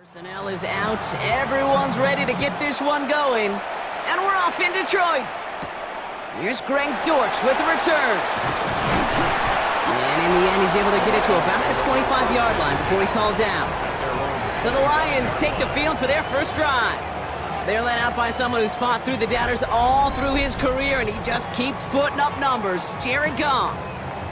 Personnel is out. Everyone's ready to get this one going. And we're off in Detroit. Here's Greg Dortch with the return. And in the end, he's able to get it to about the 25-yard line before he's hauled down. So the Lions take the field for their first drive. They're led out by someone who's fought through the doubters all through his career, and he just keeps putting up numbers. Jared Goff.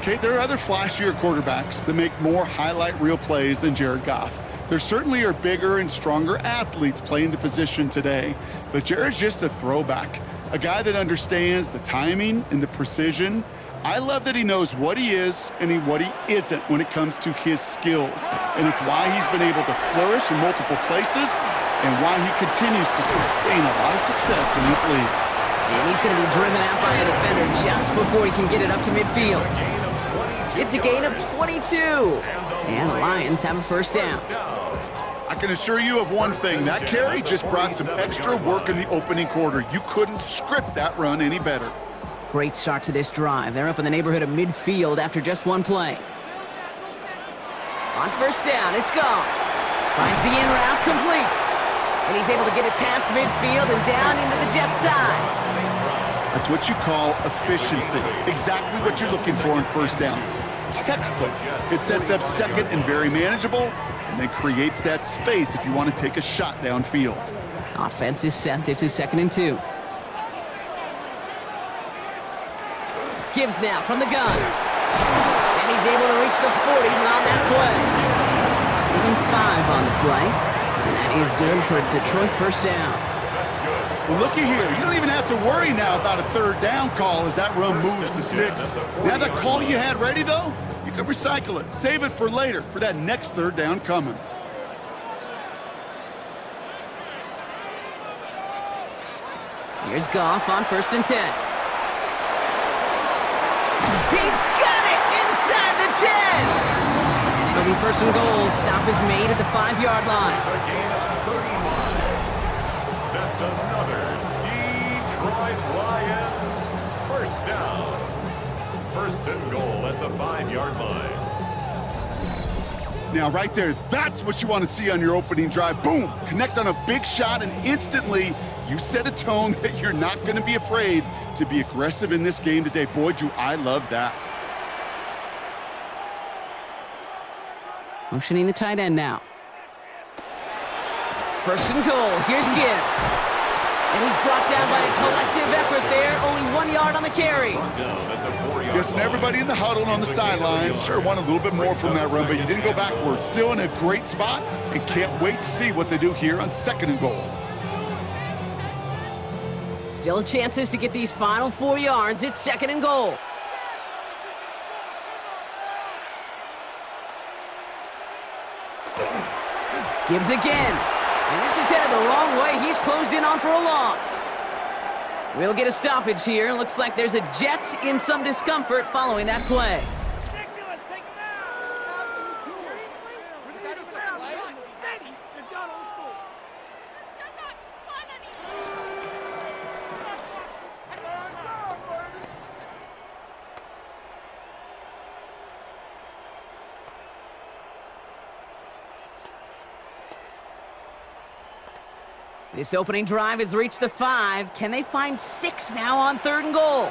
Okay, there are other flashier quarterbacks that make more highlight reel plays than Jared Goff. There certainly are bigger and stronger athletes playing the position today, but Jared's just a throwback, a guy that understands the timing and the precision. I love that he knows what he is and what he isn't when it comes to his skills, and it's why he's been able to flourish in multiple places and why he continues to sustain a lot of success in this league. And he's going to be driven out by a defender just before he can get it up to midfield. It's a gain of 22, and the Lions have a first down. I can assure you of one thing, that carry just brought some extra work in the opening quarter. You couldn't script that run any better. Great start to this drive. They're up in the neighborhood of midfield after just one play. On first down, it's Goff. Finds the in route complete. And he's able to get it past midfield and down into the Jets' side. That's what you call efficiency. Exactly what you're looking for in first down. Textbook. It sets up second and very manageable, and then creates that space if you want to take a shot downfield. Offense is set. This is 2nd and 2. Gibbs now from the gun. And he's able to reach the 40 on that play. Even 5 on the play. And that is good for a Detroit first down. Well, looky here. You don't even have to worry now about a third down call as that run moves the sticks. Now that call you had ready, though, you can recycle it. Save it for later for that next third down coming. Here's Goff on 1st and 10. He's got it inside the 10. And it'll be 1st and goal. Stop is made at the 5-yard line. It's a gain of 31. That's another Detroit Lions first down. 1st and goal at the 5-yard line. Now, right there, that's what you want to see on your opening drive. Boom! Connect on a big shot, and instantly you set a tone that you're not going to be afraid to be aggressive in this game today. Boy, do I love that. Motioning the tight end now. 1st and goal. Here's Gibbs. And he's brought down by a collective effort there. Only 1 yard on the carry. Guessing everybody in the huddle and on the sidelines sure want a little bit more from that run, but you didn't go backwards. Still in a great spot, and can't wait to see what they do here on 2nd and goal. Still chances to get these final 4 yards. It's 2nd and goal. Gibbs again. And this is headed the wrong way. He's closed in on for a loss. We'll get a stoppage here. Looks like there's a Jet in some discomfort following that play. This opening drive has reached the 5. Can they find 6 now on 3rd and goal?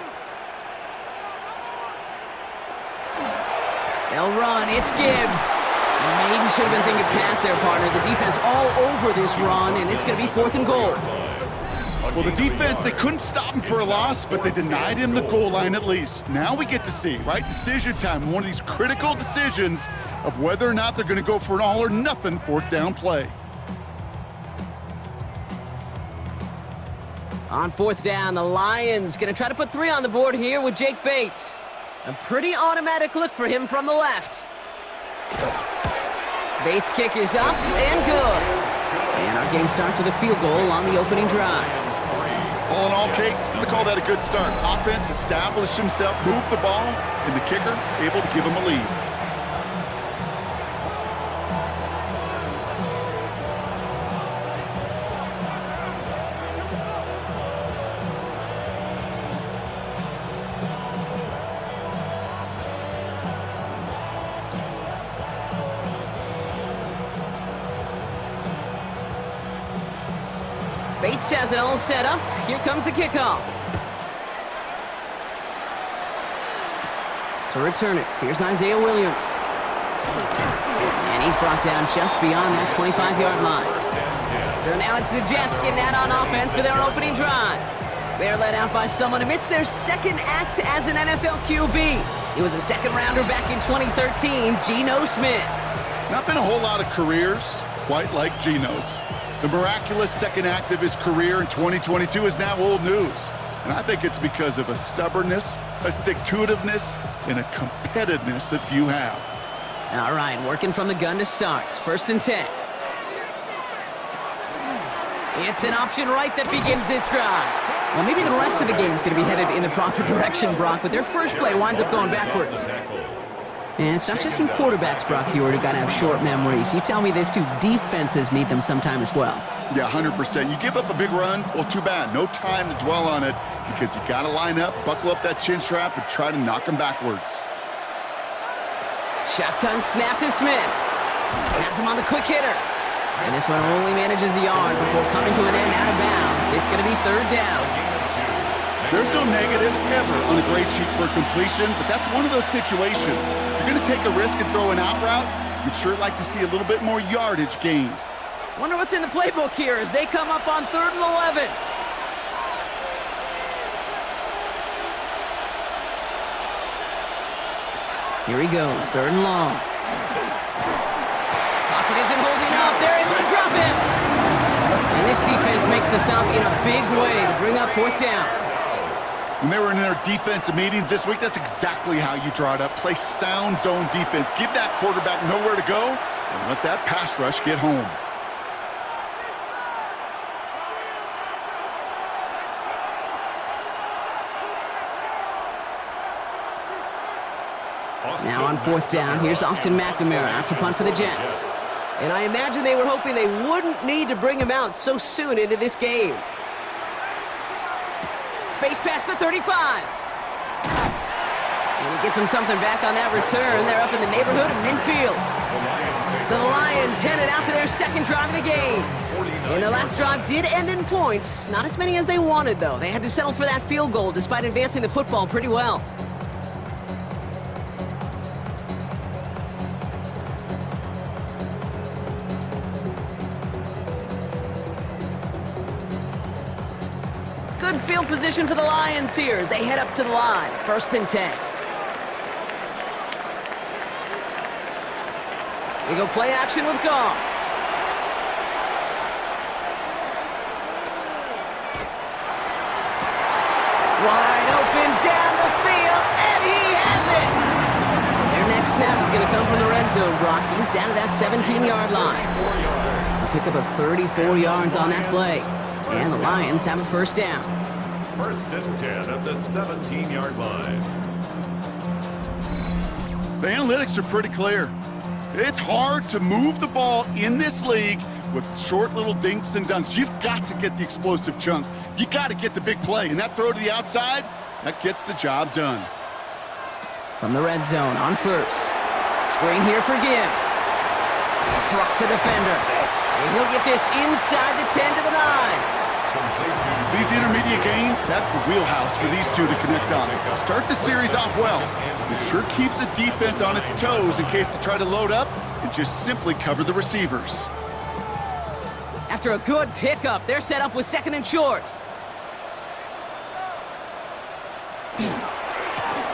They'll run. It's Gibbs. And maybe should have been thinking pass there, partner. The defense all over this run, and it's going to be 4th and goal. Well, the defense, they couldn't stop him for a loss, but they denied him the goal line at least. Now we get to see, right? Decision time. One of these critical decisions of whether or not they're going to go for an all-or-nothing 4th down play. On 4th down, the Lions going to try to put 3 on the board here with Jake Bates. A pretty automatic look for him from the left. Bates' kick is up and good. And our game starts with a field goal on the opening drive. All in all, Kate, I'm going to call that a good start. Offense established himself, moved the ball, and the kicker able to give him a lead. Bates has it all set up. Here comes the kickoff. To return it, here's Isaiah Williams. And he's brought down just beyond that 25-yard line. So now it's the Jets getting out on offense for their opening drive. They're led out by someone amidst their second act as an NFL QB. He was a second-rounder back in 2013, Geno Smith. Not been a whole lot of careers quite like Geno's. The miraculous second act of his career in 2022 is now old news. And I think it's because of a stubbornness, a stick-to-itiveness, and a competitiveness that few have. All right, working from the gun to start. 1st and 10. It's an option right that begins this drive. Well, maybe the rest of the game's going to be headed in the proper direction, Brock, but their first play winds up going backwards. And it's not just some quarterbacks, Brock, here who got to have short memories. You tell me this too, defenses need them sometime as well. Yeah, 100%. You give up a big run, well, too bad. No time to dwell on it because you got to line up, buckle up that chin strap, and try to knock them backwards. Shotgun snap to Smith. Has him on the quick hitter. And this one only manages a yard before coming to an end out of bounds. It's going to be 3rd down. There's no negatives ever on a grade sheet for a completion, but that's one of those situations. If you're going to take a risk and throw an out route, you'd sure like to see a little bit more yardage gained. Wonder what's in the playbook here as they come up on 3rd and 11. Here he goes, 3rd and long. Pocket isn't holding up. They're able to drop him. And this defense makes the stop in a big way to bring up 4th down. When they were in their defensive meetings this week, that's exactly how you draw it up. Play sound zone defense. Give that quarterback nowhere to go and let that pass rush get home. Now on 4th down, here's Austin McNamara out to punt for the Jets. And I imagine they were hoping they wouldn't need to bring him out so soon into this game. Space past the 35. And he gets him something back on that return. They're up in the neighborhood of midfield. So the Lions headed out for their second drive of the game. And their last drive did end in points. Not as many as they wanted, though. They had to settle for that field goal despite advancing the football pretty well. Good field position for the Lions here as they head up to the line. 1st and 10. We go play action with Goff. Wide open down the field, and he has it! And their next snap is going to come from the red zone, Brock. He's down to that 17-yard line. He'll pick up a 34 yards on that play. And the Lions have a 1st down. 1st and 10 at the 17-yard line. The analytics are pretty clear. It's hard to move the ball in this league with short little dinks and dunks. You've got to get the explosive chunk. You got to get the big play. And that throw to the outside, that gets the job done. From the red zone on 1st. Screen here for Gibbs. Trucks a defender. And he'll get this inside the 10 to the 9. These intermediate gains, that's the wheelhouse for these two to connect on. Start the series off well. It sure keeps the defense on its toes in case they try to load up and just simply cover the receivers. After a good pickup, they're set up with 2nd and short.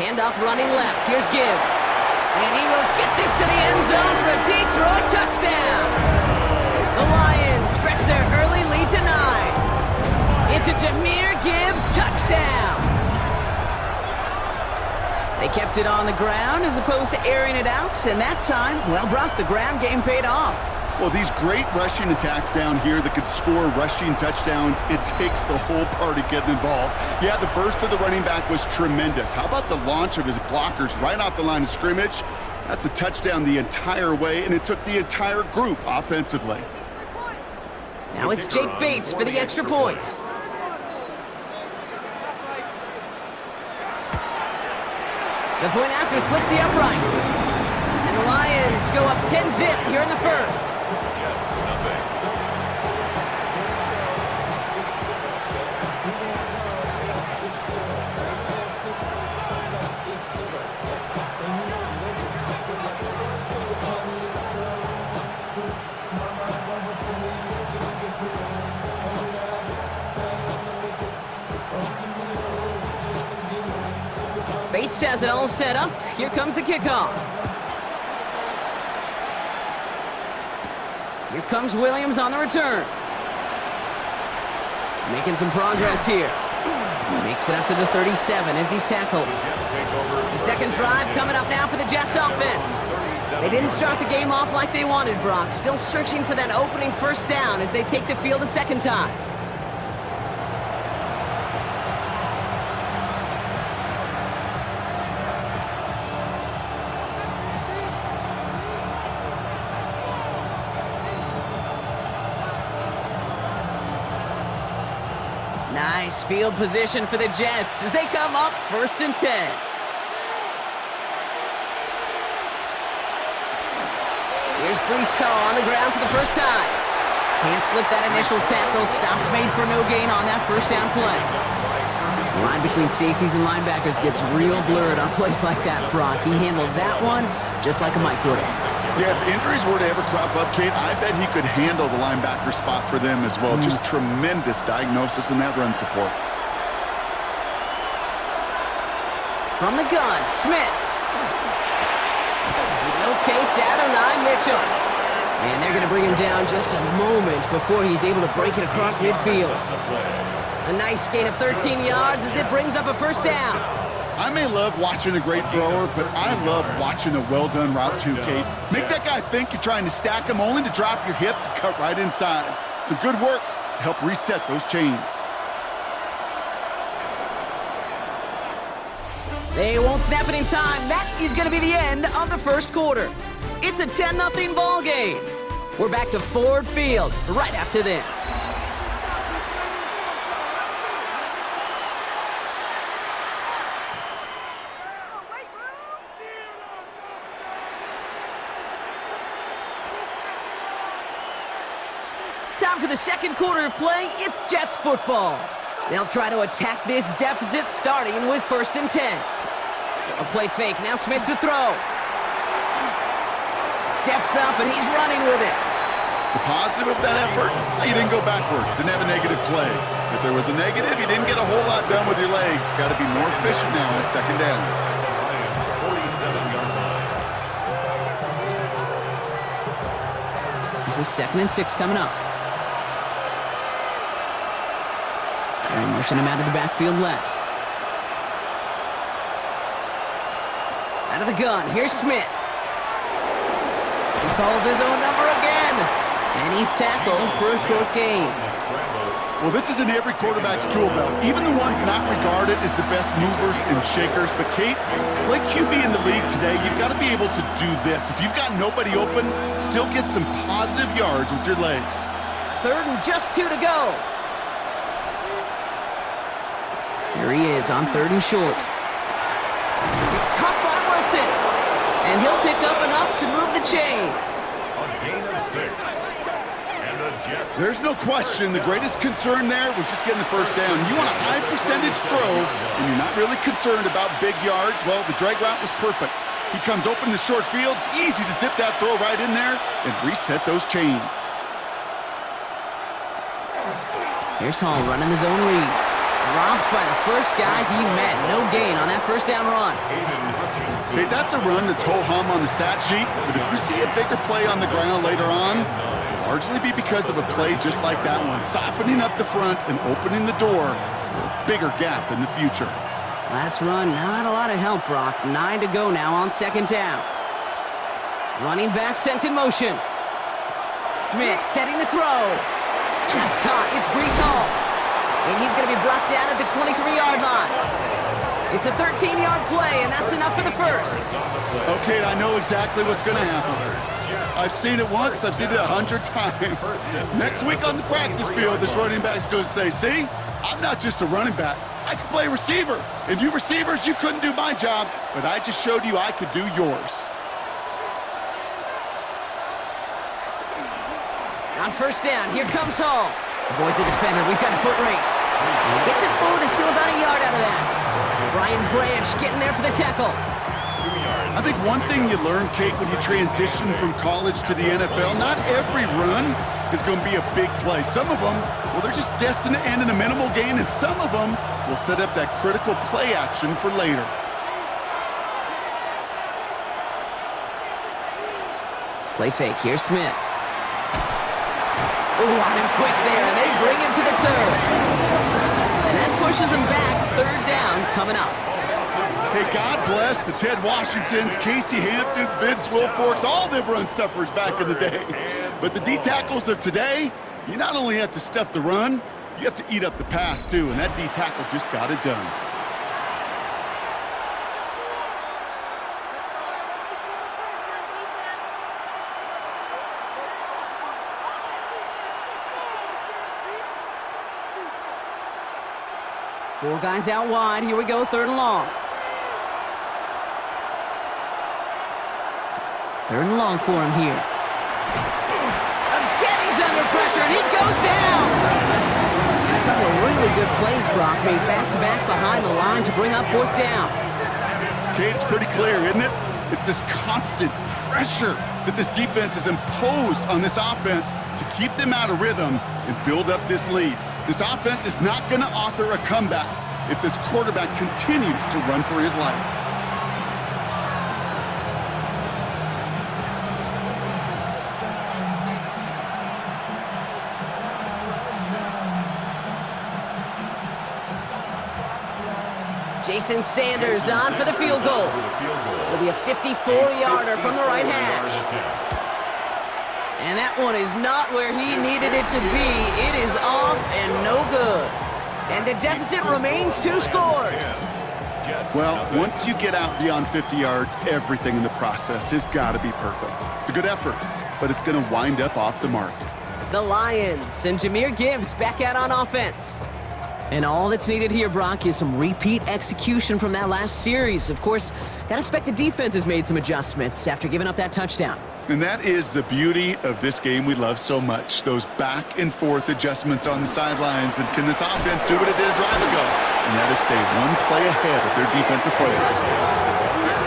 Handoff running left. Here's Gibbs. And he will get this to the end zone for a Detroit touchdown. The Lions stretch their early lead to 9. It's a Jahmyr Gibbs touchdown. They kept it on the ground as opposed to airing it out, and that time, well, Brock, the ground game paid off. Well, these great rushing attacks down here that could score rushing touchdowns, it takes the whole party getting involved. Yeah, the burst of the running back was tremendous. How about the launch of his blockers right off the line of scrimmage? That's a touchdown the entire way, and it took the entire group offensively. Now it's Jake Bates for the extra point. The point after splits the uprights. And the Lions go up 10-zip here in the 1st. Weeks has it all set up. Here comes the kickoff. Here comes Williams on the return. Making some progress here. Makes it up to the 37 as he's tackled. The second drive coming up now for the Jets offense. They didn't start the game off like they wanted, Brock. Still searching for that opening first down as they take the field a second time. Nice field position for the Jets as they come up 1st and 10. Here's Breece Hall on the ground for the first time. Can't slip that initial tackle. Stops made for no gain on that first down play. The line between safeties and linebackers gets real blurred on plays like that, Brock. He handled that one just like a Mike would have. Yeah, if injuries were to ever crop up, Kate, I bet he could handle the linebacker spot for them as well. Just tremendous diagnosis in that run support. From the gun, Smith. Locates Adonai Mitchell. And they're going to bring him down just a moment before he's able to break it across midfield. A nice gain of 13 yards as it brings up a first down. I may love watching a great thrower, but I love watching a well-done route too, Kate. Make that guy think you're trying to stack him only to drop your hips and cut right inside. Some good work to help reset those chains. They won't snap it in time. That is going to be the end of the first quarter. It's a 10-0 ball game. We're back to Ford Field right after this. Time for the second quarter of play. It's Jets football. They'll try to attack this deficit starting with 1st and 10. A play fake. Now Smith to throw. Steps up and he's running with it. The positive of that effort, you didn't go backwards. Didn't have a negative play. If there was a negative, you didn't get a whole lot done with your legs. Got to be more efficient now on 2nd down. This is 2nd and 6 coming up. They're motion him out of the backfield left. Out of the gun, here's Smith. He calls his own number again. And he's tackled for a short gain. Well, this is in every quarterback's tool belt. Even the ones not regarded as the best movers and shakers. But Kate, to play QB in the league today, you've got to be able to do this. If you've got nobody open, still get some positive yards with your legs. 3rd and just 2 to go. Here he is on 3rd and short. It's caught by Wilson. And he'll pick up enough to move the chains. A gain of 6. And the Jets. There's no question the greatest concern there was just getting the first down. You want a high percentage throw, and you're not really concerned about big yards. Well, the drag route was perfect. He comes open the short field. It's easy to zip that throw right in there and reset those chains. Here's Hall running his own read. Dropped by the first guy he met. No gain on that first down run. Okay, that's a run that's ho-hum on the stat sheet, but if you see a bigger play on the ground later on, it'll largely be because of a play just like that one, softening up the front and opening the door for a bigger gap in the future. Last run, not a lot of help, Brock. 9 to go now on 2nd down. Running back sent in motion. Smith setting the throw. That's caught. It's Breece Hall. And he's going to be brought down at the 23-yard line. It's a 13-yard play, and that's enough for the first. Okay, I know exactly what's going to happen. I've seen it once. I've seen it 100 times. Next week on the practice field, this running back's going to say, see, I'm not just a running back. I can play receiver. And you receivers, you couldn't do my job, but I just showed you I could do yours. On 1st down, here comes Hall. Avoids a defender. We've got a foot race. And he gets it forward to still about a yard out of that. Brian Branch getting there for the tackle. I think one thing you learn, Kate, when you transition from college to the NFL, not every run is going to be a big play. Some of them, well, they're just destined to end in a minimal gain, and some of them will set up that critical play action for later. Play fake. Here's Smith. Ooh, on him quick there, and they bring him to the turf. And that pushes him back. Third down coming up. Hey, God bless the Ted Washingtons, Casey Hamptons, Vince Wilforks, all them run stuffers back in the day. But the D-tackles of today, you not only have to stuff the run, you have to eat up the pass, too, and that D-tackle just got it done. Four guys out wide. Here we go, third and long. Third and long for him here. Again, he's under pressure, and he goes down. And a couple of really good plays, Brock, made back-to-back behind the line to bring up fourth down. It's pretty clear, isn't it? It's this constant pressure that this defense has imposed on this offense to keep them out of rhythm and build up this lead. This offense is not going to author a comeback if this quarterback continues to run for his life. Jason Sanders on for the field goal. It'll be a 54-yarder from the right hash. And that one is not where he needed it to be. It is off and no good. And the deficit remains 2 scores. Well, once you get out beyond 50 yards, everything in the process has got to be perfect. It's a good effort, but it's going to wind up off the mark. The Lions and Jahmyr Gibbs back out on offense. And all that's needed here, Brock, is some repeat execution from that last series. Of course, gotta expect the defense has made some adjustments after giving up that touchdown. And that is the beauty of this game we love so much, those back and forth adjustments on the sidelines. And can this offense do what it did a drive ago? And that is stay one play ahead of their defensive foes.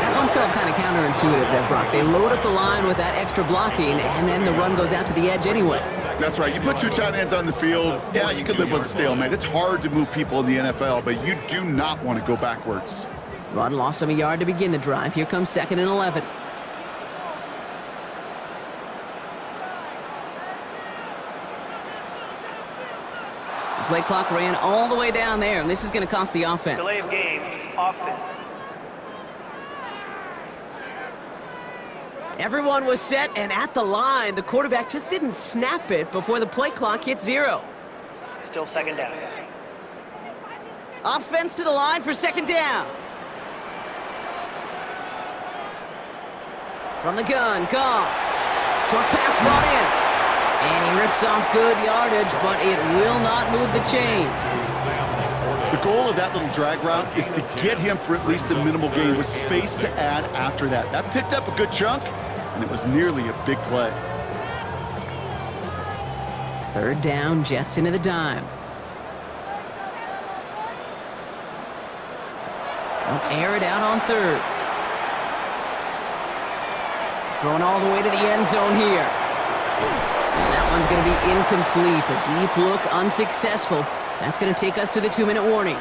That one felt kind of counterintuitive there, Brock. They load up the line with that extra blocking, and then the run goes out to the edge anyway. That's right. You put 2 tight ends on the field, yeah, you can live with a stalemate. It's hard to move people in the NFL, but you do not want to go backwards. Run lost him a yard to begin the drive. Here comes 2nd and 11. The play clock ran all the way down there, and this is going to cost the offense. Delay of game, offense. Everyone was set and at the line. The quarterback just didn't snap it before the play clock hit 0. Still 2nd down. Offense to the line for 2nd down. From the gun, Goff. Short pass brought in. And he rips off good yardage, but it will not move the chains. The goal of that little drag route is to get him for at least a minimal gain with space to add after that. That picked up a good chunk, and it was nearly a big play. 3rd down, Jets into the dime. They'll air it out on 3rd. Going all the way to the end zone here. And that one's going to be incomplete. A deep look, unsuccessful. That's going to take us to the 2-minute warning.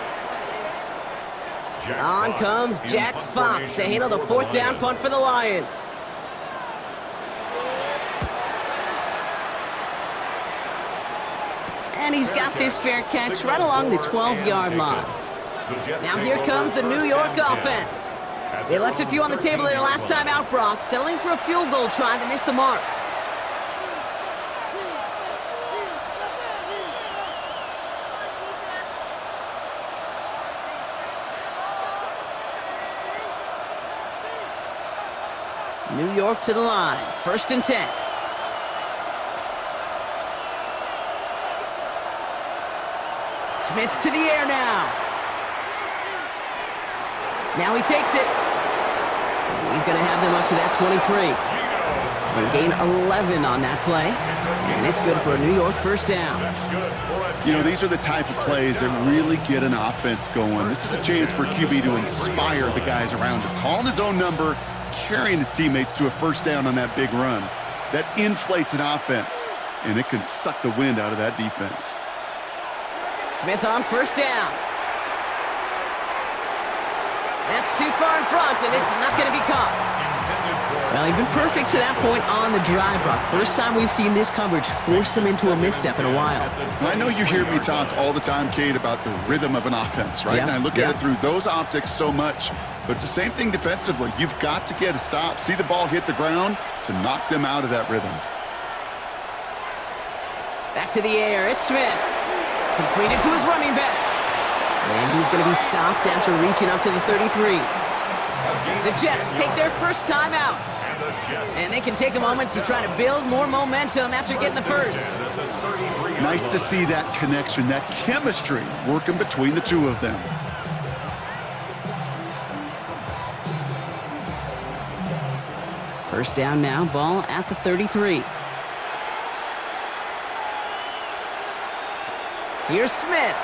On comes Jack Fox to handle the 4th down punt for the Lions. And he's got this fair catch right along the 12-yard line. Now here comes the New York offense. They left a few on the table there last time out, Brock, settling for a field goal try that missed the mark. New York to the line, 1st and 10. Smith to the air now. Now he takes it. And he's going to have them up to that 23. They gain 11 on that play. And it's good for a New York 1st down. You know, these are the type of plays that really get an offense going. This is a chance for QB to inspire the guys around him. Calling his own number, carrying his teammates to a 1st down on that big run. That inflates an offense, and it can suck the wind out of that defense. Smith on 1st down. That's too far in front, and it's not going to be caught. Well, he's been perfect to that point on the drive, Brock. First time we've seen this coverage force him into a misstep in a while. I know you hear me talk all the time, Kate, about the rhythm of an offense, right? Yeah. And I look at it through those optics so much, but it's the same thing defensively. You've got to get a stop, see the ball hit the ground to knock them out of that rhythm. Back to the air, it's Smith. Completed to his running back. And he's going to be stopped after reaching up to the 33. The Jets take their first time out. And they can take a moment to try to build more momentum after getting the first. Nice to see that connection, that chemistry working between the two of them. First down now, ball at the 33. Here's Smith.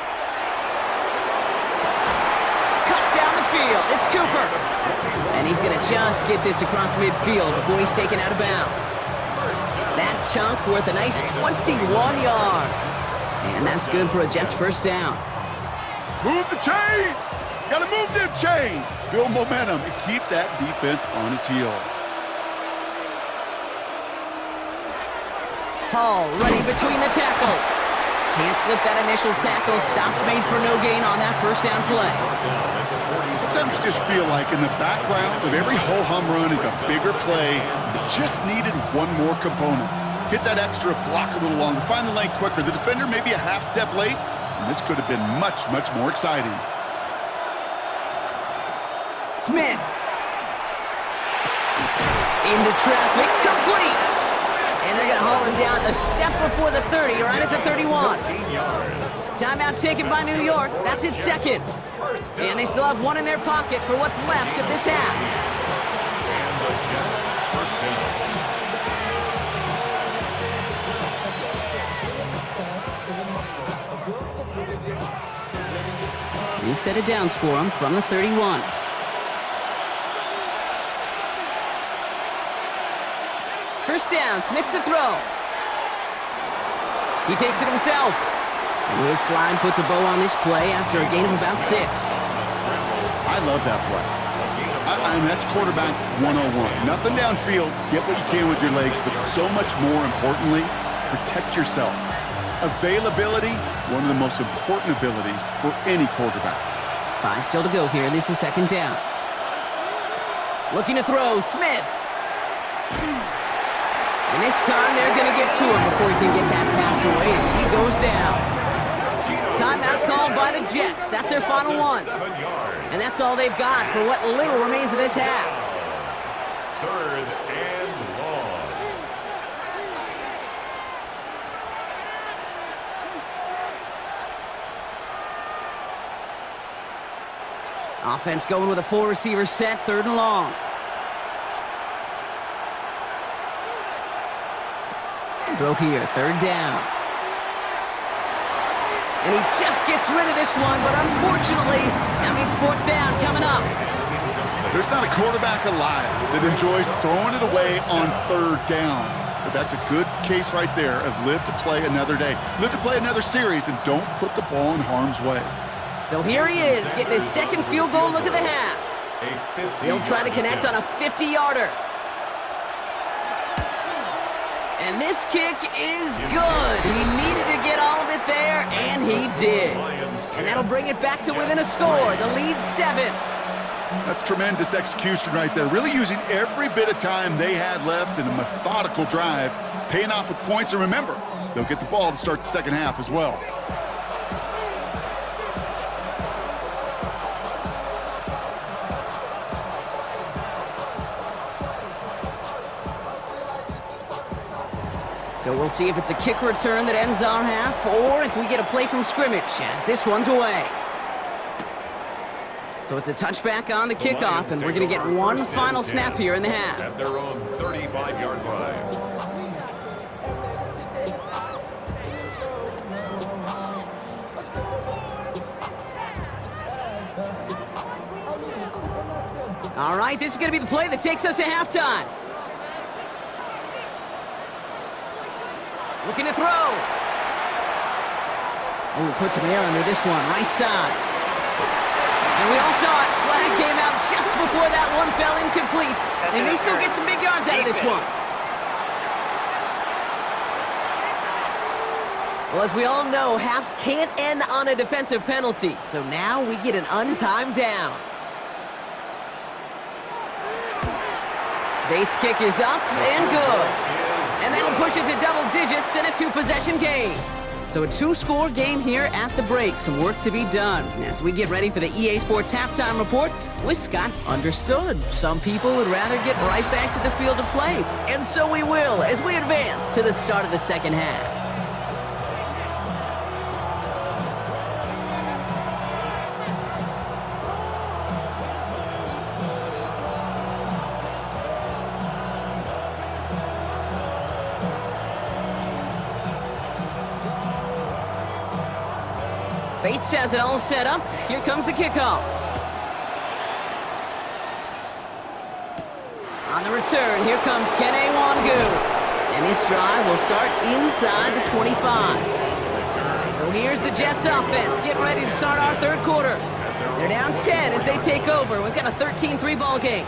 Cut down the field. It's Cooper. And he's going to just get this across midfield before he's taken out of bounds. That chunk worth a nice 21 yards. And that's good for a Jets first down. Move the chains! Got to move them chains! Build momentum and keep that defense on its heels. Hall running between the tackles. Can't slip that initial tackle. Stops made for no gain on that first down play. Sometimes you just feel like in the background of every ho-hum run is a bigger play that just needed one more component. Hit that extra block a little longer, find the lane quicker. The defender maybe a half step late, and this could have been much, much more exciting. Smith. Into traffic, complete. And they're going to haul him down a step before the 30, right at the 31. Timeout taken by New York. That's its second. And they still have one in their pocket for what's left of this half. New set of downs for him from the 31. First down, Smith to throw. He takes it himself. And his slide puts a bow on this play after a gain of about 6. I love that play. I mean, that's quarterback 101. Nothing downfield, get what you can with your legs, but so much more importantly, protect yourself. Availability, one of the most important abilities for any quarterback. 5 still to go here. This is second down. Looking to throw, Smith. And this time they're going to get to him before he can get that pass away as he goes down. Timeout called by the Jets. That's their final one. And that's all they've got for what little remains of this half. 3rd and long. Offense going with a 4-receiver set, 3rd and long. Throw here, 3rd down. And he just gets rid of this one, but unfortunately, that means 4th down coming up. There's not a quarterback alive that enjoys throwing it away on 3rd down. But that's a good case right there of live to play another day. Live to play another series and don't put the ball in harm's way. So here he is, getting his second field goal look of the half. He'll try to connect on a 50-yarder. And this kick is good. He needed to get all of it there, and he did. And that'll bring it back to within a score. The lead's 7. That's tremendous execution right there. Really using every bit of time they had left in a methodical drive, paying off with points. And remember, they'll get the ball to start the second half as well. So we'll see if it's a kick return that ends our half, or if we get a play from scrimmage, as this one's away. So it's a touchback on the kickoff, and we're going to get one final snap here in the half. At their own 35-yard line. All right, this is going to be the play that takes us to halftime. Looking to throw. Oh, puts some air under this one, right side. And we all saw it. Flag came out just before that one fell incomplete. And they still get some big yards out of this one. Well, as we all know, halves can't end on a defensive penalty. So now we get an untimed down. Bates' kick is up and good. And that'll push it to double digits in a 2-possession game. So a 2-score game here at the break. Some work to be done. As we get ready for the EA Sports Halftime Report with Scott Understood. Some people would rather get right back to the field to play. And so we will as we advance to the start of the second half. Bates has it all set up. Here comes the kickoff. On the return, here comes Kene Wangu. And this drive will start inside the 25. So here's the Jets offense. Get ready to start our third quarter. They're down 10 as they take over. We've got a 13-3 ball game.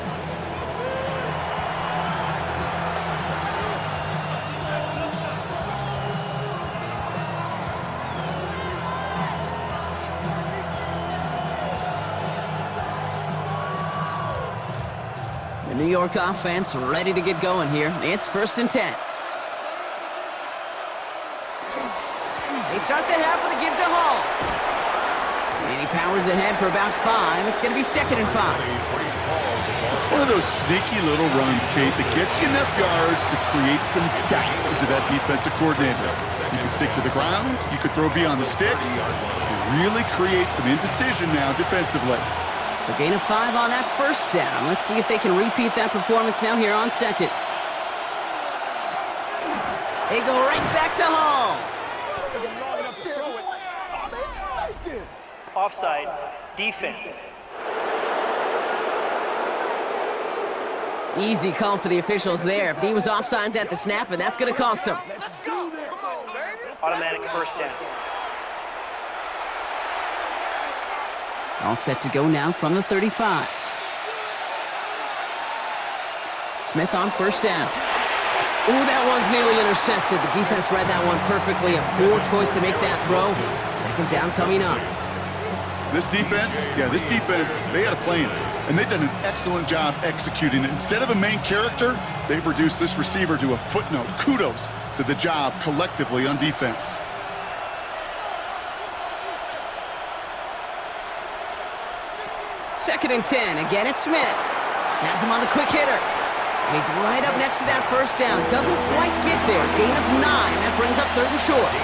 The New York offense ready to get going here. It's 1st and 10. They start the half with a give to Hall. And he powers ahead for about 5. It's going to be 2nd and 5. It's one of those sneaky little runs, Kate, that gets you enough yards to create some doubt into that defensive coordinator. You can stick to the ground. You could throw beyond the sticks. You really create some indecision now defensively. So gain of 5 on that 1st down. Let's see if they can repeat that performance now here on 2nd. They go right back to Hall. Offside. Defense. Easy call for the officials there. He was offsides at the snap, and that's going to cost him. Automatic 1st down. All set to go now from the 35. Smith on 1st down. Ooh, that one's nearly intercepted. The defense read that one perfectly. A poor choice to make that throw. 2nd down coming up. This defense, they had a plan. And they've done an excellent job executing it. Instead of a main character, they've reduced this receiver to a footnote. Kudos to the job collectively on defense. Second and 10. Again, it's Smith. Has him on the quick hitter. And he's right up next to that 1st down. Doesn't quite get there. Gain of 9. That brings up 3rd and short.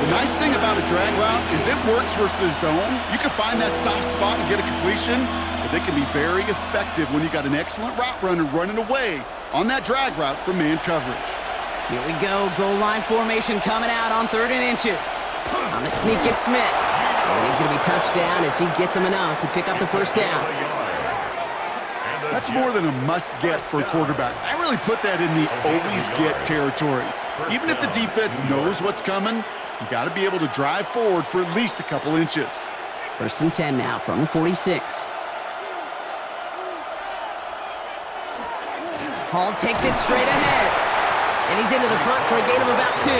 The nice thing about a drag route is it works versus zone. You can find that soft spot and get a completion, but they can be very effective when you got an excellent route runner running away on that drag route from man coverage. Here we go. Goal line formation coming out on 3rd and inches. On the sneak, it's Smith. And he's going to be touched down as he gets him enough to pick up the 1st down. That's more than a must-get for a quarterback. I really put that in the always-get territory. Even if the defense knows what's coming, you got to be able to drive forward for at least a couple inches. 1st and 10 now from the 46. Hall takes it straight ahead. And he's into the front for a gain of about 2.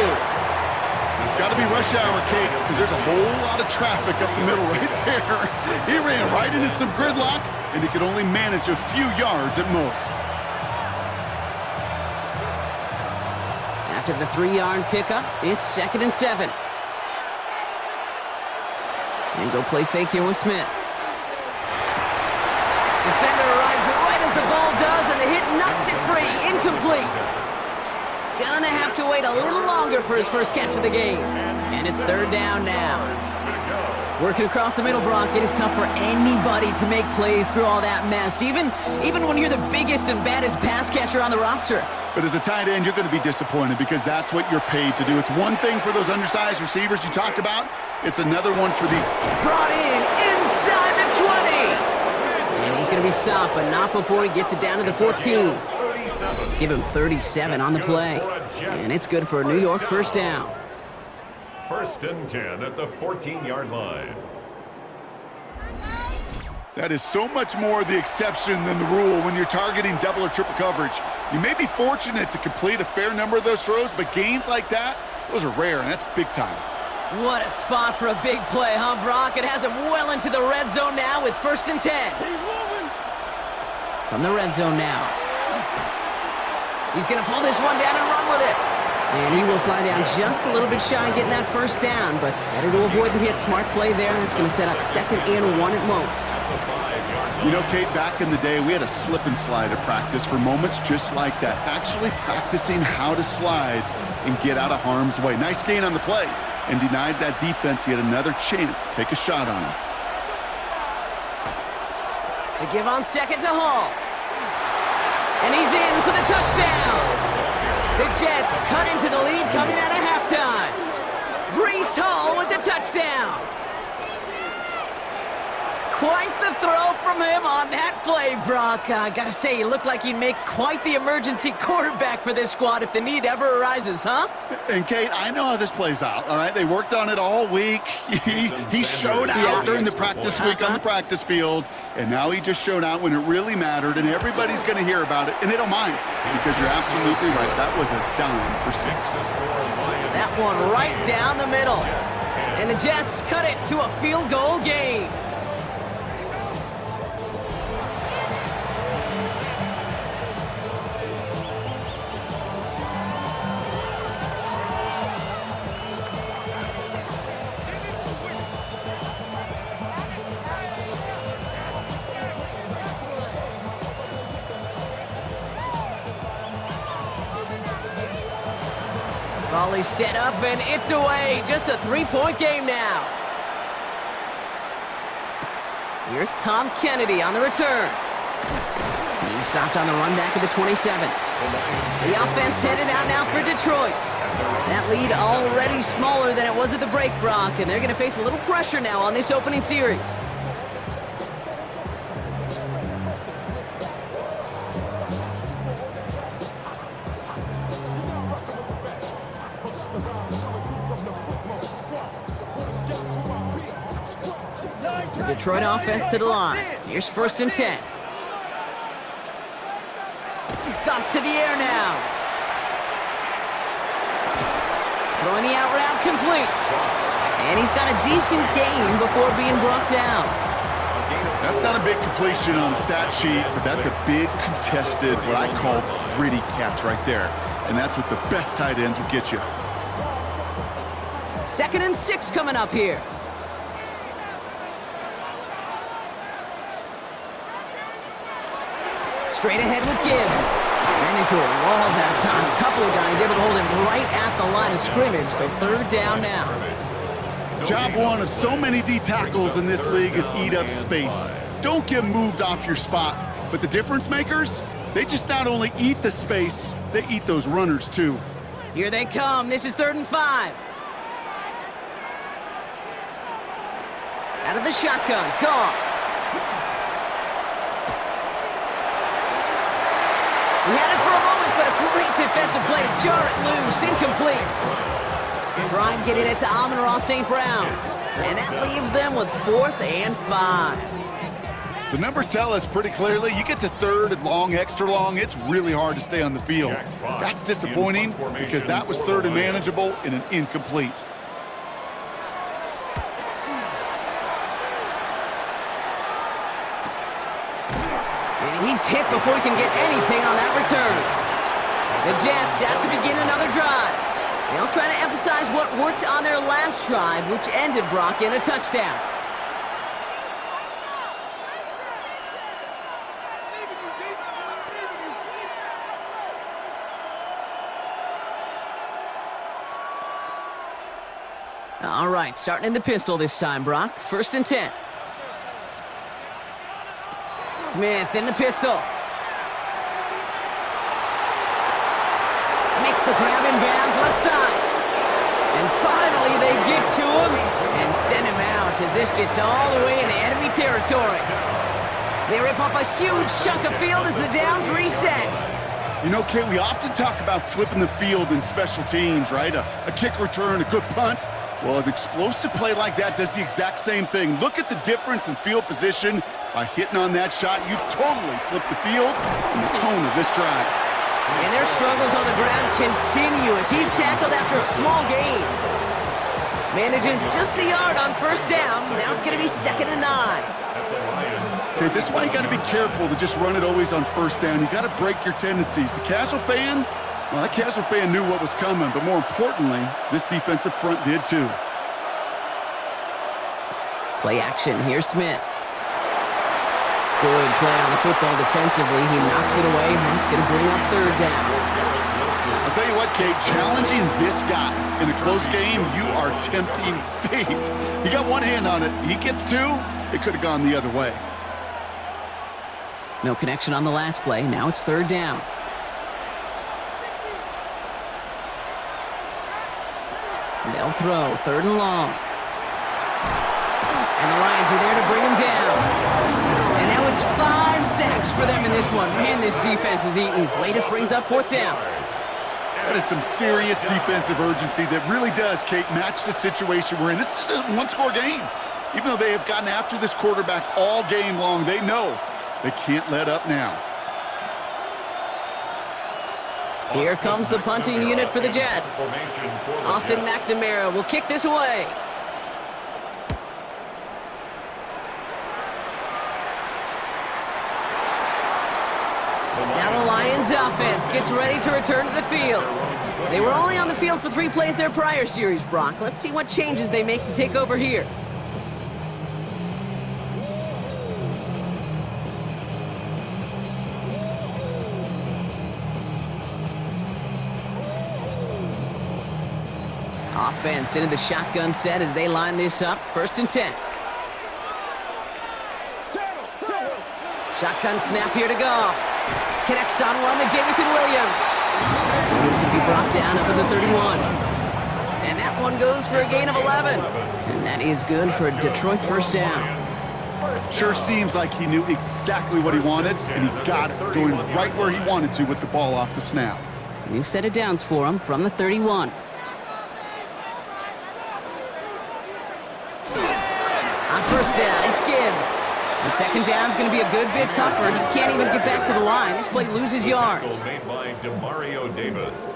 It's got to be rush hour, Kate, because there's a whole lot of traffic up the middle right there. He ran right into some gridlock, and he could only manage a few yards at most. After the 3-yard pickup, it's 2nd and 7. And go play fake here with Smith. Defender arrives right as the ball does, and the hit knocks it free. Incomplete. Gonna have to wait a little longer for his first catch of the game. And it's 3rd down now. Working across the middle, Brock, it is tough for anybody to make plays through all that mess, even when you're the biggest and baddest pass catcher on the roster. But as a tight end, you're going to be disappointed because that's what you're paid to do. It's one thing for those undersized receivers you talked about. It's another one for these. Brought in inside the 20. And he's going to be stopped, but not before he gets it down to the 14. Give him 37 on the play. And it's good for a New York 1st down. 1st and 10 at the 14-yard line. That is so much more the exception than the rule when you're targeting double or triple coverage. You may be fortunate to complete a fair number of those throws, but gains like that, those are rare, and that's big time. What a spot for a big play, huh, Brock? It has him well into the red zone now with 1st and 10. From the red zone now. He's going to pull this one down and run with it. And he will slide down just a little bit shy of getting that 1st down, but better to avoid the hit. Smart play there, and it's going to set up 2nd and 1 at most. You know, Kate, back in the day, we had a slip and slide at practice for moments just like that. Actually practicing how to slide and get out of harm's way. Nice gain on the play, and denied that defense yet another chance to take a shot on him. They give on 2nd to Hall. And he's in for the touchdown. The Jets cut into the lead coming out of halftime. Breece Hall with the touchdown. Quite the throw from him on that play, Brock. I gotta say, he looked like he'd make quite the emergency quarterback for this squad if the need ever arises, huh? And Kate, I know how this plays out, all right? They worked on it all week. He showed out during the practice week on the practice field, and now he just showed out when it really mattered, and everybody's going to hear about it, and they don't mind, because you're absolutely right. That was a dime for 6. That one right down the middle. And the Jets cut it to a field goal game. Volley set up, and it's away. Just a 3-point game now. Here's Tom Kennedy on the return. He stopped on the run back at the 27. The offense headed out now for Detroit. That lead already smaller than it was at the break, Brock, and they're going to face a little pressure now on this opening series. The Detroit offense to the line. Here's 1st and 10. Goff to the air now. Throwing the out route complete. And he's got a decent gain before being brought down. That's not a big completion on the stat sheet, but that's a big contested, what I call gritty catch right there. And that's what the best tight ends will get you. 2nd and 6 coming up here. Straight ahead with Gibbs. Ran into a wall that time. A couple of guys able to hold him right at the line of scrimmage, so 3rd down now. Job one of so many D tackles in this league is eat up space. Don't get moved off your spot. But the difference makers, they just not only eat the space, they eat those runners too. Here they come. This is 3rd and 5. Out of the shotgun, Goff. He had it for a moment, but a great defensive play to jar it loose. Incomplete. Trying getting it to Amon-Ra St. Brown. And that leaves them with 4th and 5. The numbers tell us pretty clearly, you get to 3rd and long, extra long, it's really hard to stay on the field. That's disappointing because that was 3rd and manageable and an incomplete. He's hit before he can get anything on that return. The Jets out to begin another drive. They'll try to emphasize what worked on their last drive, which ended Brock in a touchdown. All right, starting in the pistol this time, Brock. 1st and 10. Smith in the pistol. Makes the grab in bounds left side. And finally they get to him and send him out as this gets all the way into enemy territory. They rip off a huge chunk of field as the downs reset. You know, Kate, we often talk about flipping the field in special teams, right? A kick return, a good punt. Well, an explosive play like that does the exact same thing. Look at the difference in field position By hitting on that shot, you've totally flipped the field and the tone of this drive. And their struggles on the ground continue as he's tackled after a small gain. Manages just a yard on first down. Now it's going to be 2nd and 9. Okay, this is why you got to be careful to just run it always on first down. You got to break your tendencies. The casual fan, well, that casual fan knew what was coming, but more importantly, this defensive front did too. Play action. Here's Smith. Good play on the football defensively. He knocks it away. That's going to bring up 3rd down. I'll tell you what, Kate, challenging this guy in a close game, you are tempting fate. He got one hand on it. He gets 2. It could have gone the other way. No connection on the last play. Now it's 3rd down. They'll throw 3rd and long. And the Lions are there to bring him down. And now it's 5 sacks for them in this one. Man, this defense is eating. Latest brings up 4th down. That is some serious defensive urgency that really does, Kate, match the situation we're in. This is a one-score game. Even though they have gotten after this quarterback all game long, they know they can't let up now. Here comes the punting unit for the Jets. Austin McNamara will kick this away. Now the Lions offense gets ready to return to the field. They were only on the field for 3 plays their prior series, Brock. Let's see what changes they make to take over here. Offense into the shotgun set as they line this up. 1st and 10. Shotgun snap here to Goff. Connects on one to Jamison Williams. He's going to be brought down up at the 31. And that one goes for a gain of 11. And that is good for a Detroit 1st down. Sure seems like he knew exactly what he wanted, and he got it, going right where he wanted to with the ball off the snap. New set of downs for him from the 31. On 1st down, it's Gibbs. And 2nd down's going to be a good bit tougher. He can't even get back to the line. This play loses yards. Made by DeMario Davis.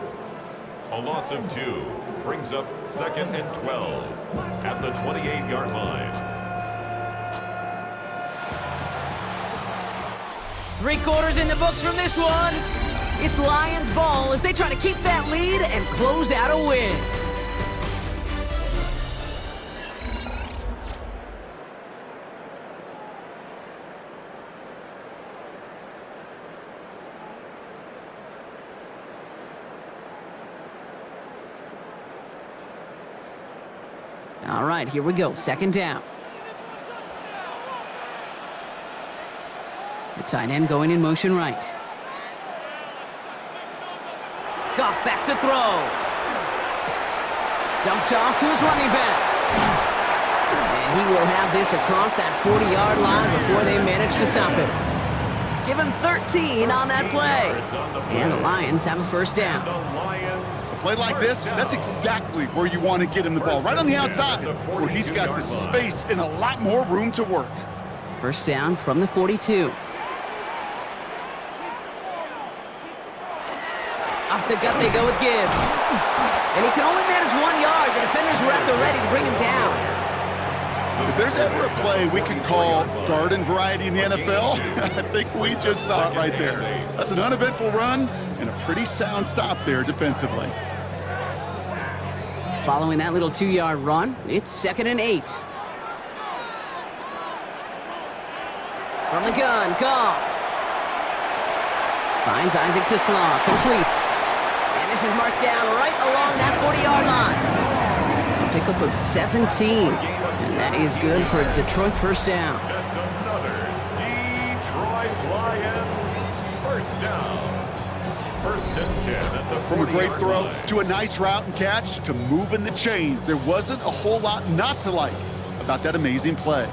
A loss of 2 brings up 2nd and 12 at the 28-yard line. 3 quarters in the books from this one. It's Lions ball as they try to keep that lead and close out a win. All right, here we go. 2nd down. The tight end going in motion right. Goff back to throw. Dumped off to his running back. And he will have this across that 40-yard line before they manage to stop him. Give him 13 on that play. And the Lions have a 1st down. A play like this, that's exactly where you want to get him the ball. Right on the outside, where he's got the space and a lot more room to work. 1st down from the 42. Off the gut they go with Gibbs. And he can only manage 1 yard. The defenders were at the ready to bring him down. If there's ever a play we can call garden variety in the NFL, I think we just saw it right there. That's an uneventful run and a pretty sound stop there defensively. Following that little 2-yard run, it's 2nd and 8. From the gun, Goff. Finds Isaac to Slaw, complete. And this is marked down right along that 40-yard line. A pickup of 17. And that is good for a Detroit 1st down. That's another Detroit Lions 1st down. 1st and 10 at the 40-yard line. From a great throw to a nice route and catch to moving the chains, there wasn't a whole lot not to like about that amazing play.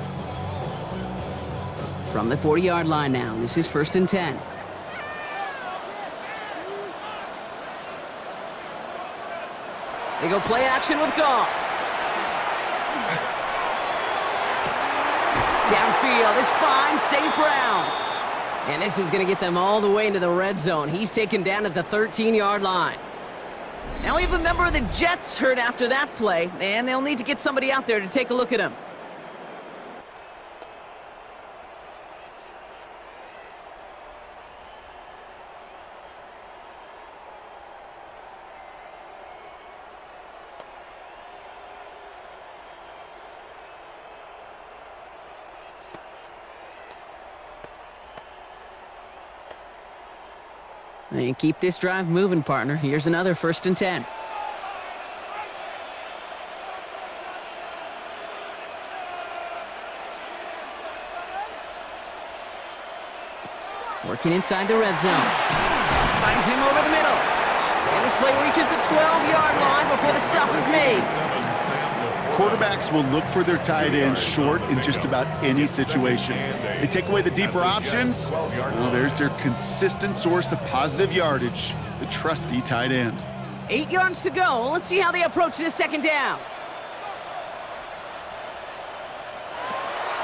From the 40-yard line now, this is 1st and 10. They go play action with Goff. Downfield is fine, St. Brown. And this is going to get them all the way into the red zone. He's taken down at the 13-yard line. Now we have a member of the Jets hurt after that play, and they'll need to get somebody out there to take a look at him. And keep this drive moving, partner. Here's another 1st and 10. Working inside the red zone. Finds him over the middle. And this play reaches the 12-yard line before the stop is made. Quarterbacks will look for their tight end short in just about any situation. They take away the deeper options. Well, there's their consistent source of positive yardage, the trusty tight end. 8 yards to go. Let's see how they approach this 2nd down.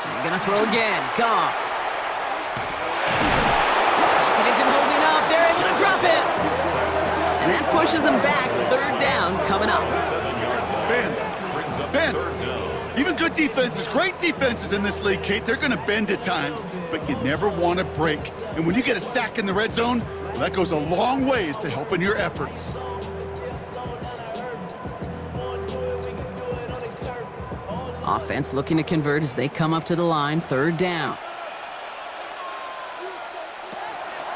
They're going to throw again. Goff. Pocket isn't holding up. They're able to drop it. And that pushes them back. 3rd down coming up. Bend. Even good defenses, great defenses in this league, Kate, they're going to bend at times, but you never want to break. And when you get a sack in the red zone, well, that goes a long ways to helping your efforts. Offense looking to convert as they come up to the line. 3rd down.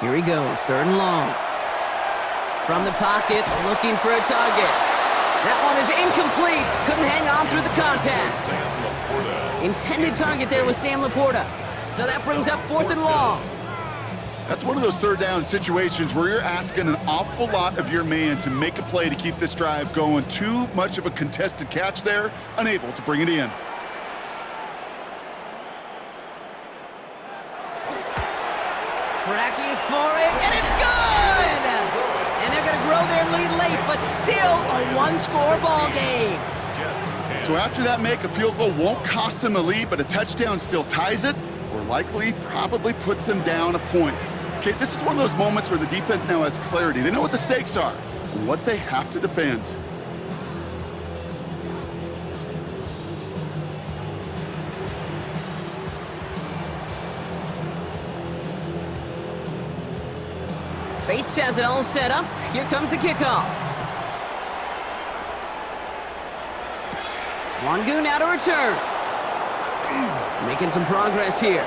Here he goes, 3rd and long. From the pocket, looking for a target. That one is incomplete. Couldn't hang on through the contact. Intended target there was Sam Laporta. So that brings up 4th and long. That's one of those 3rd down situations where you're asking an awful lot of your man to make a play to keep this drive going. Too much of a contested catch there, unable to bring it in. Tracking for it, and it's good! And they're going to grow their lead late, but still a one-score ball game. So after that make, a field goal won't cost them a lead, but a touchdown still ties it, or likely probably puts them down a point. Okay, this is one of those moments where the defense now has clarity. They know what the stakes are, and what they have to defend. Bates has it all set up. Here comes the kickoff. Wangu now to return. Making some progress here.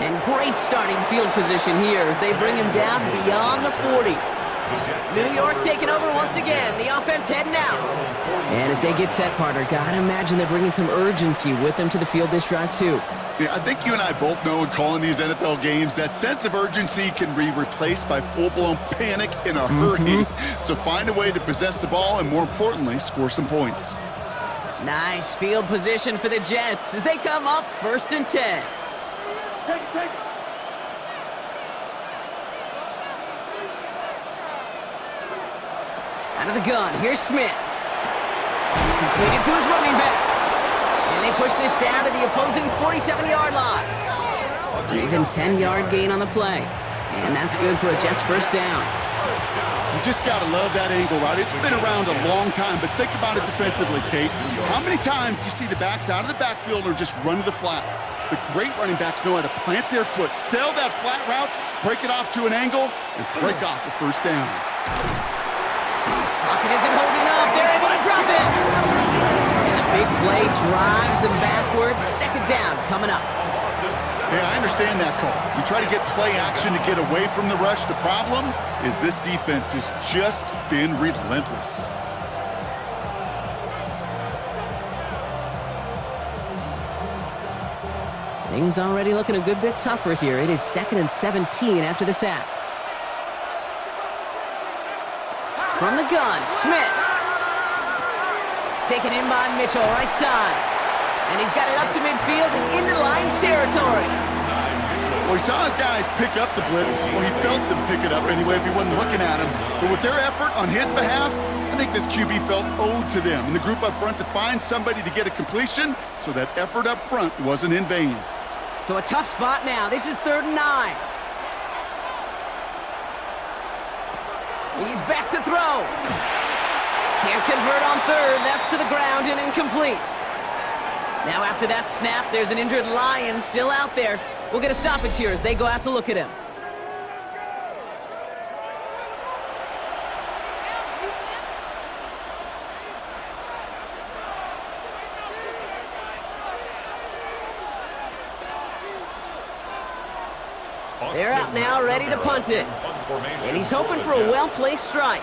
And great starting field position here as they bring him down beyond the 40. New York taking over once again. The offense heading out. And as they get set, partner, gotta imagine they're bringing some urgency with them to the field this drive, too. Yeah, I think you and I both know in calling these NFL games that sense of urgency can be replaced by full-blown panic in a hurry. So find a way to possess the ball and, more importantly, score some points. Nice field position for the Jets as they come up 1st and 10. Out of the gun, here's Smith. Completed to his running back. And they push this down to the opposing 47-yard line. An even 10-yard gain on the play. And that's good for a Jets 1st down. You just got to love that angle route. It's been around a long time, but think about it defensively, Kate. How many times you see the backs out of the backfield or just run to the flat? The great running backs know how to plant their foot, sail that flat route, break it off to an angle, and break off the 1st down. Pocket isn't holding up. They're able to drop it. And the big play drives them backwards. 2nd down coming up. Yeah, I understand that call. You try to get play action to get away from the rush. The problem is this defense has just been relentless. Things already looking a good bit tougher here. It is 2nd and 17 after the sack. From the gun, Smith. Taken in by Mitchell, right side. And he's got it up to midfield and into Lions territory. Well, he saw his guys pick up the blitz. Well, he felt them pick it up anyway if he wasn't looking at him. But with their effort on his behalf, I think this this QB felt owed to them and the group up front to find somebody to get a completion so that effort up front wasn't in vain. So a tough spot now. This is 3rd and 9. He's back to throw. Can't convert on 3rd. That's to the ground and incomplete. Now after that snap, there's an injured Lion still out there. We'll get a stoppage here as they go out to look at him. They're out now, ready to punt it. And he's hoping for a well-placed strike.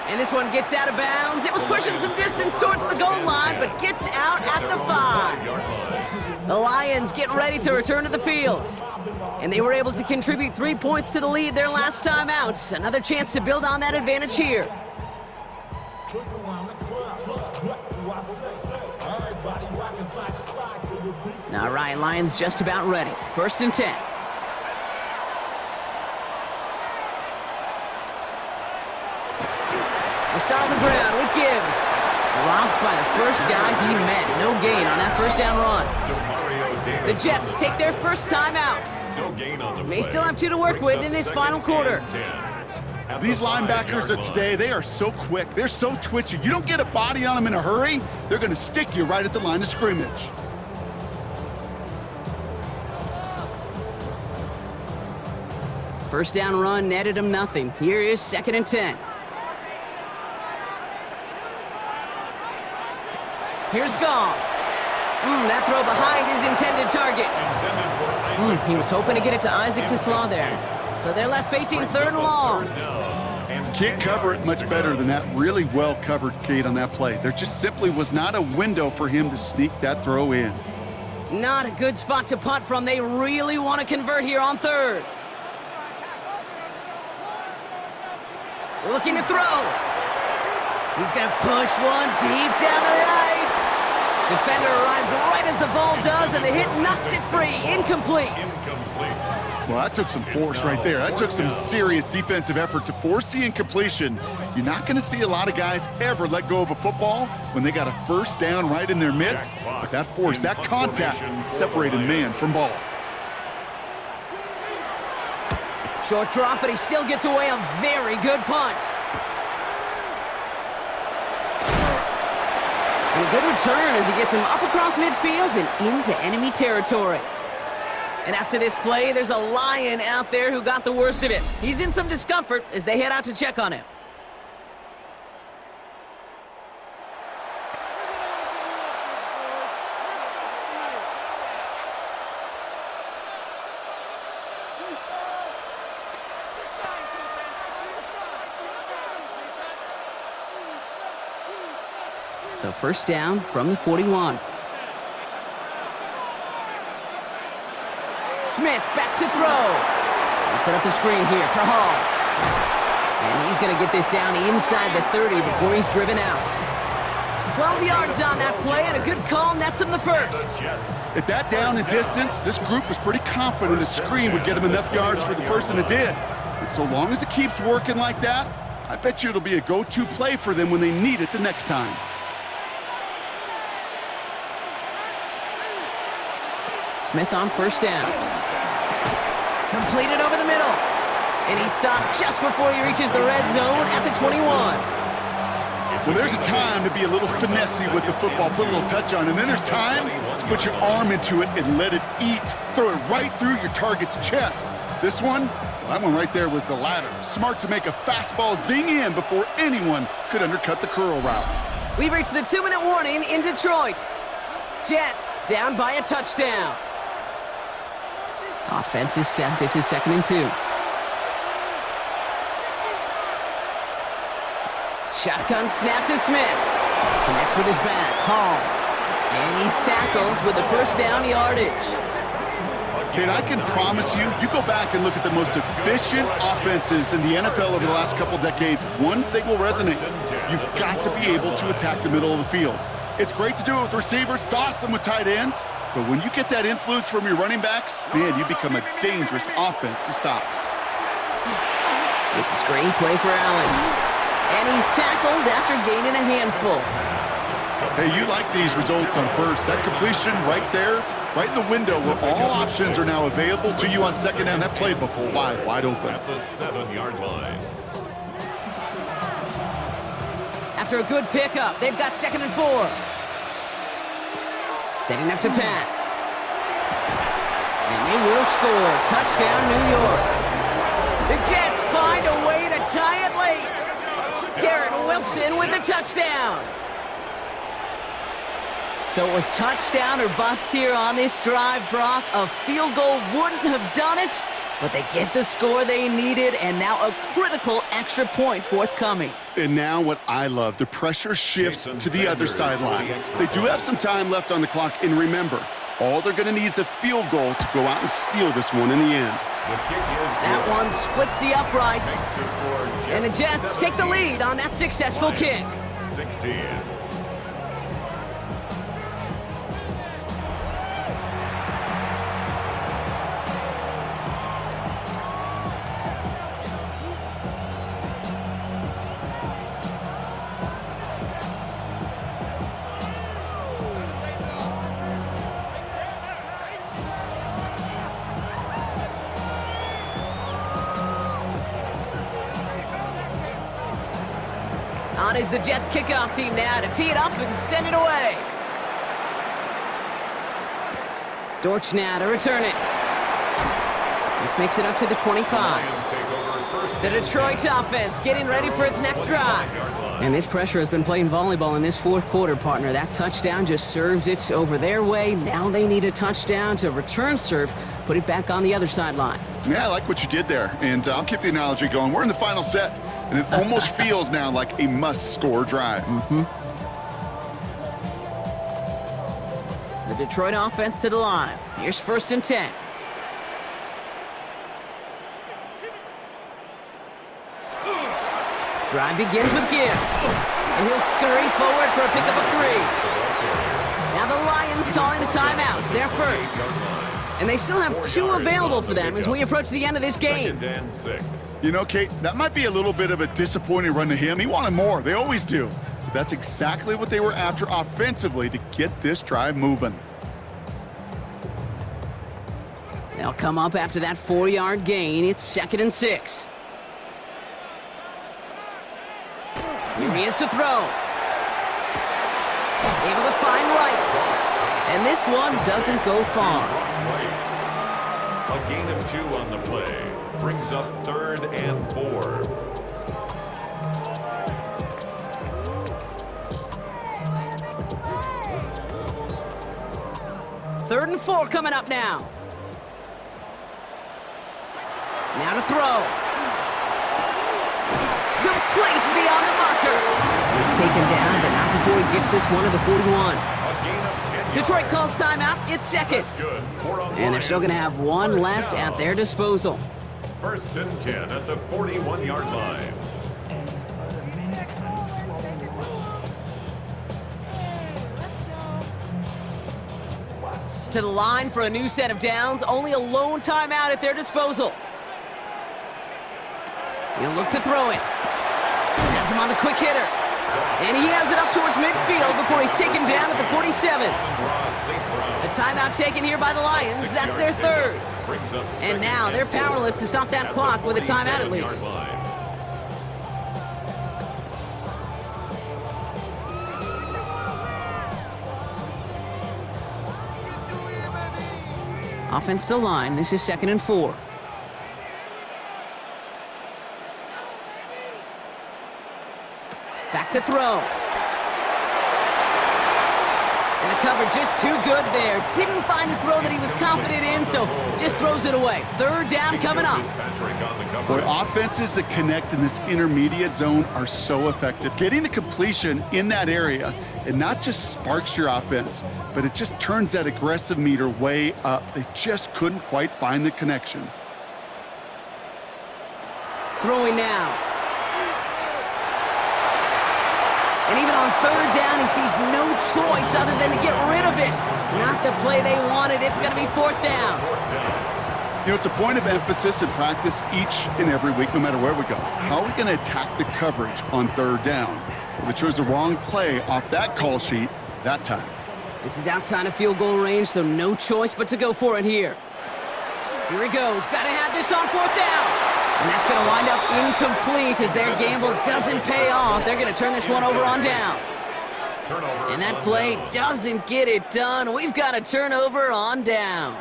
And this one gets out of bounds. It was pushing some distance towards the goal line, but gets out at the 5. The Lions getting ready to return to the field. And they were able to contribute 3 points to the lead their last time out. Another chance to build on that advantage here. All right, Lions just about ready. 1st and 10. We'll start on the ground with Gibbs. Dropped by the first guy he met. No gain on that 1st down run. The Jets take their first time out. May still have 2 to work with in this final quarter. These linebackers of today, they are so quick. They're so twitchy. You don't get a body on them in a hurry, they're going to stick you right at the line of scrimmage. First down run netted him nothing. Here is 2nd and 10. Here's Gong. That throw behind his intended target. He was hoping to get it to Isaac Tisla there. So they're left facing 3rd and long. Can't cover it much better than that really well-covered Cade on that play. There just simply was not a window for him to sneak that throw in. Not a good spot to punt from. They really want to convert here on 3rd. Looking to throw. He's going to push one deep down the right. Defender arrives right as the ball does, and the hit knocks it free. Incomplete. Well, that took some force right there. That took some serious defensive effort to force the incompletion. You're not going to see a lot of guys ever let go of a football when they got a 1st down right in their midst. But that force, that contact, separated man from ball. Short drop, but he still gets away. A very good punt. And a good return as he gets him up across midfield and into enemy territory. And after this play, there's a Lion out there who got the worst of it. He's in some discomfort as they head out to check on him. So 1st down from the 41. Smith back to throw. He'll set up the screen here for Hall. And he's going to get this down inside the 30 before he's driven out. 12 yards on that play, and a good call nets him the 1st. At that down and distance, this group was pretty confident the screen would get him enough yards for the 1st, and it did. And so long as it keeps working like that, I bet you it'll be a go-to play for them when they need it the next time. Smith on 1st down. Completed over the middle. And he stopped just before he reaches the red zone at the 21. Well, there's a time to be a little finessey with the football, put a little touch on, and then there's time to put your arm into it and let it eat. Throw it right through your target's chest. This one, well, that one right there was the latter. Smart to make a fastball zing in before anyone could undercut the curl route. We've reached the 2-minute warning in Detroit. Jets down by a touchdown. Offense is set. This is 2nd and 2. Shotgun snap to Smith. Connects with his back. Hall. And he's tackled with the 1st down yardage. And I can promise you, you go back and look at the most efficient offenses in the NFL over the last couple decades, one thing will resonate. You've got to be able to attack the middle of the field. It's great to do it with receivers. It's awesome with tight ends. But when you get that influence from your running backs, man, you become a dangerous offense to stop. It's a screen play for Allen. And he's tackled after gaining a handful. Hey, you like these results on first. That completion right there, right in the window where all options are now available to you on second down. That playbook wide open. At the 7-yard line. After a good pickup, they've got 2nd and 4. Setting up to pass. And they will score. Touchdown, New York. The Jets find a way to tie it late. Garrett Wilson with the touchdown. So it was touchdown or bust here on this drive, Brock. A field goal wouldn't have done it, but they get the score they needed, and now a critical extra point forthcoming. And now what I love, the pressure shifts to the other sideline. They do have some time left on the clock, and remember, all they're going to need is a field goal to go out and steal this one in the end. That one splits the uprights, and the Jets take the lead on that successful kick. 16. On is the Jets kickoff team now to tee it up and send it away. Dortch now to return it. This makes it up to the 25. The Detroit offense getting ready for its next drive. And this pressure has been playing volleyball in this fourth quarter, partner. That touchdown just served it over their way. Now they need a touchdown to return serve, put it back on the other sideline. Yeah, I like what you did there, and I'll keep the analogy going. We're in the final set, and it almost feels now like a must-score drive. The Detroit offense to the line. Here's 1st and 10. Drive begins with Gibbs. And he'll scurry forward for a pickup of 3. Now the Lions calling a timeout. They're first. And they still have 2 available for them as we approach the end of this game. You know, Kate, that might be a little bit of a disappointing run to him. He wanted more. They always do. But that's exactly what they were after offensively to get this drive moving. They'll come up after that 4-yard gain. It's 2nd and 6. Here he is to throw. Able to find right. And this one doesn't go far. A gain of 2 on the play. Brings up 3rd and 4. Third and 4 coming up now. Now to throw. Complete beyond the marker. He's taken down, but not before he gets this one to the 41. Detroit calls timeout. It's 2nd. And they're still going to have 1 left at their disposal. 1st and 10 at the 41-yard line. To the line for a new set of downs. Only a lone timeout at their disposal. He'll look to throw it. Has him on the quick hitter. And he has it up towards midfield before he's taken down at the 47. A timeout taken here by the Lions. That's their 3rd. And now they're powerless to stop that clock with a timeout at least. Offense to line. This is 2nd and 4. Back to throw. And the cover just too good there. Didn't find the throw that he was confident in, so just throws it away. 3rd down coming up. Boy, offenses that connect in this intermediate zone are so effective. Getting the completion in that area, it not just sparks your offense, but it just turns that aggressive meter way up. They just couldn't quite find the connection. Throwing now. And even on 3rd down, he sees no choice other than to get rid of it. Not the play they wanted. It's going to be 4th down. You know, it's a point of emphasis in practice each and every week, no matter where we go. How are we going to attack the coverage on third down? Well, they chose the wrong play off that call sheet that time. This is outside of field goal range, so no choice but to go for it here. Here he goes. Got to have this on fourth down. And that's going to wind up incomplete as their gamble doesn't pay off. They're going to turn this one over on downs. And that play doesn't get it done. We've got a turnover on downs.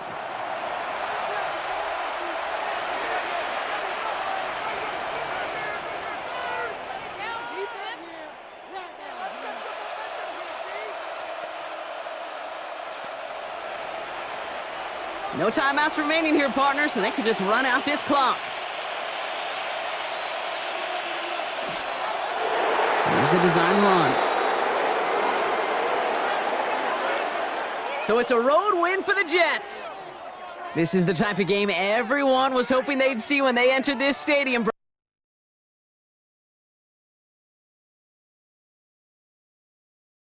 No timeouts remaining here, partner, so they can just run out this clock. Here's a design run. So it's a road win for the Jets. This is the type of game everyone was hoping they'd see when they entered this stadium.